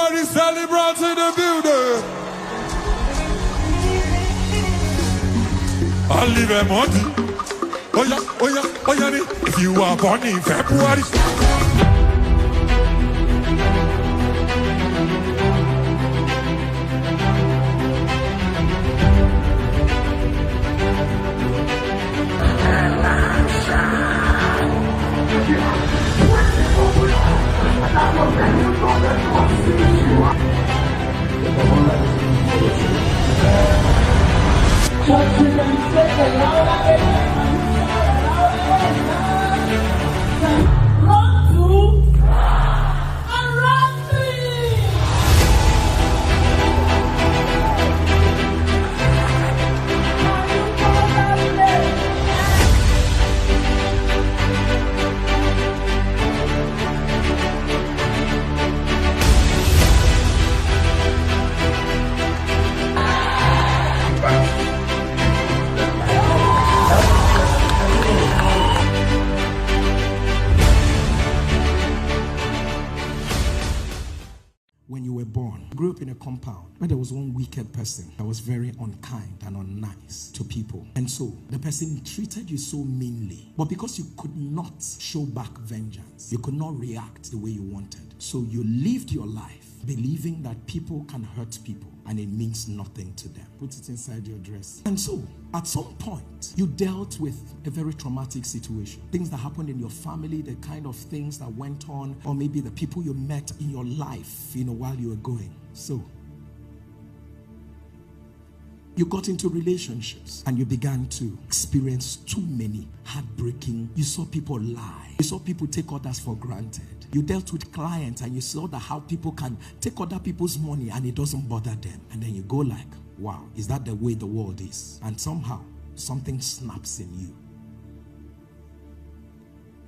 Everybody celebrate in the building. I'll leave a money. Oh yeah, if you are born in February. Grew up in a compound where there was one wicked person that was very unkind and unnice to people. And so the person treated you so meanly. But because you could not show back vengeance, you could not react the way you wanted. So you lived your life believing that people can hurt people and it means nothing to them. Put it inside your dress. And so at some point, you dealt with a very traumatic situation. Things that happened in your family, the kind of things that went on, or maybe the people you met in your life, while you were going. So you got into relationships and you began to experience too many heartbreaking. You saw people lie. You saw people take others for granted. You dealt with clients and you saw that how people can take other people's money and it doesn't bother them. And then you go like, wow, is that the way the world is? And somehow something snaps in you.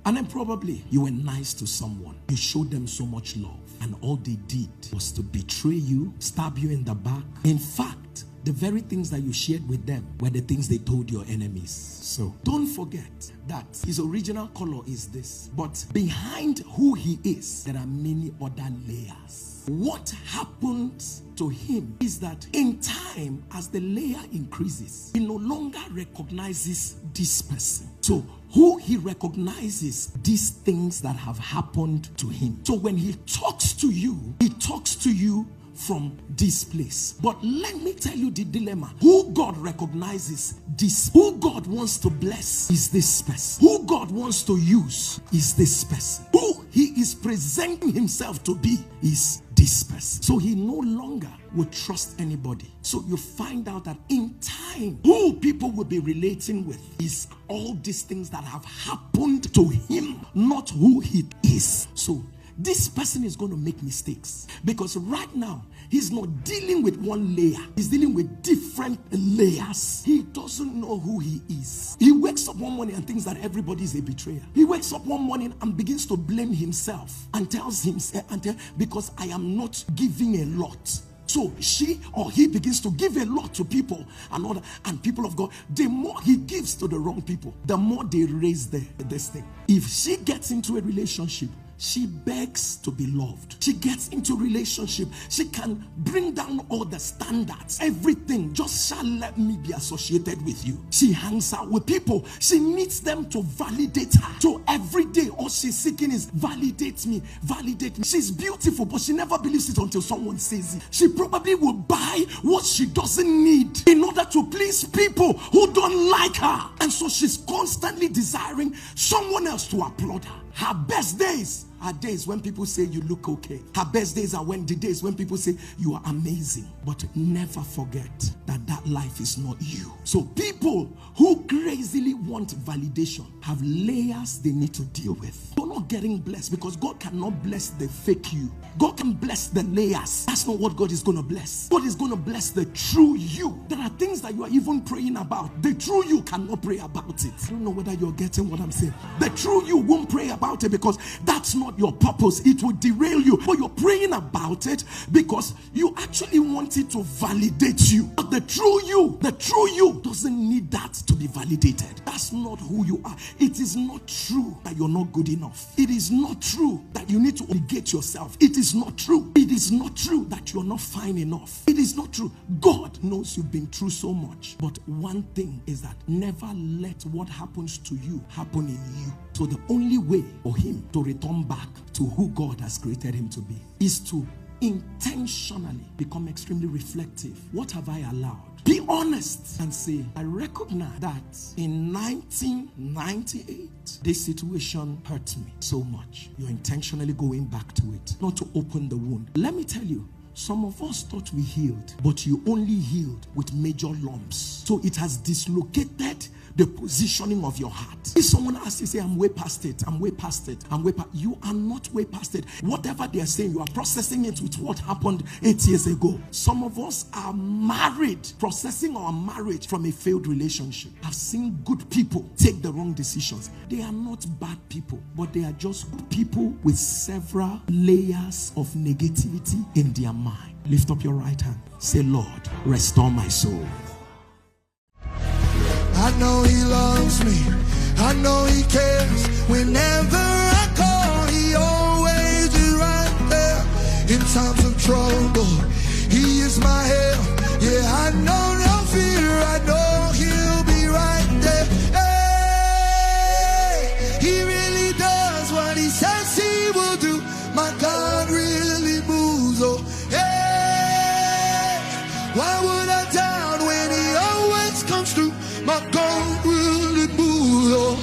And then probably you were nice to someone. You showed them so much love. And all they did was to betray you, stab you in the back. In fact, the very things that you shared with them were the things they told your enemies. So don't forget that his original color is this. But behind who he is, there are many other layers. What happens to him is that in time, as the layer increases, he no longer recognizes this person. So who he recognizes these things that have happened to him. So when he talks to you from this place. But let me tell you the dilemma. Who God recognizes this, who God wants to bless is this person. Who God wants to use is this person. Who he is presenting himself to be is this person. So he no longer will trust anybody. So you find out that in time, who people will be relating with is all these things that have happened to him, not who he is. So this person is going to make mistakes because right now he's not dealing with one layer, he's dealing with different layers. He doesn't know who he is. He wakes up one morning and thinks that everybody is a betrayer. He wakes up one morning and begins to blame himself and tells himself, because I am not giving a lot. So she or he begins to give a lot to people and people of God. The more he gives to the wrong people, the more they raise this thing. If she gets into a relationship, she begs to be loved. She gets into relationship. She can bring down all the standards. Everything. Just shall let me be associated with you. She hangs out with people. She needs them to validate her. So every day all she's seeking is validate me, validate me. She's beautiful, but she never believes it until someone says it. She probably will buy what she doesn't need in order to please people who don't like her. And so she's constantly desiring someone else to applaud her. Her best days are days when people say you look okay. Her best days are the days when people say you are amazing. But never forget that life is not you. So people who crazily want validation have layers they need to deal with. You're not getting blessed because God cannot bless the fake you. God can bless the layers. That's not what God is going to bless. God is going to bless the true you. There are things that you are even praying about. The true you cannot pray about it. I don't know whether you're getting what I'm saying. The true you won't pray about it because that's not not your purpose. It will derail you. But you're praying about it because you actually want it to validate you. But the true you doesn't need that to be validated. That's not who you are. It is not true that you're not good enough. It is not true that you need to negate yourself. It is not true. It is not true that you're not fine enough. It is not true. God knows you've been through so much. But one thing is that never let what happens to you happen in you. So the only way for him to return back to who God has created him to be is to intentionally become extremely reflective. What have I allowed? Be honest and say, I recognize that in 1998, this situation hurt me so much. You're intentionally going back to it, not to open the wound. Let me tell you, some of us thought we healed, but you only healed with major lumps. So it has dislocated the positioning of your heart. If someone asks you, say, I'm way past it, I'm way past it, I'm way past it. You are not way past it. Whatever they are saying, you are processing it with what happened 8 years ago. Some of us are married, processing our marriage from a failed relationship. I've seen good people take the wrong decisions. They are not bad people, but they are just good people with several layers of negativity in their mind. Lift up your right hand. Say, Lord, restore my soul. I know he loves me. I know he cares. Whenever I call, he always is right there. In times of trouble, he is my help. Yeah, I know no fear. I know he'll be right there. Hey, he really does what he says he will do. My God really moves. Oh, hey, why would I doubt when he always comes through? My God really moves. Oh.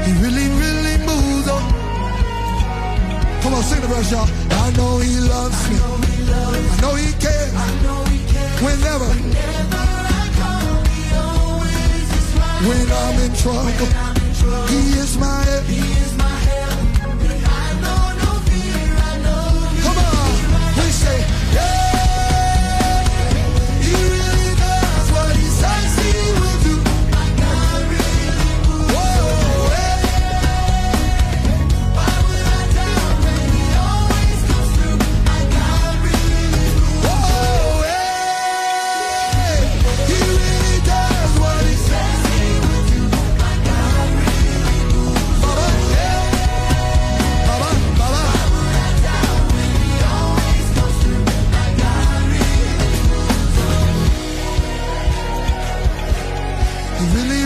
He really, really moves. Oh. Come on, sing the verse, y'all. I know he loves me. I know he cares. Whenever I call, he always is right. When I'm in trouble, he is my help. I know no fear. I know. Come on, we say, yeah. Really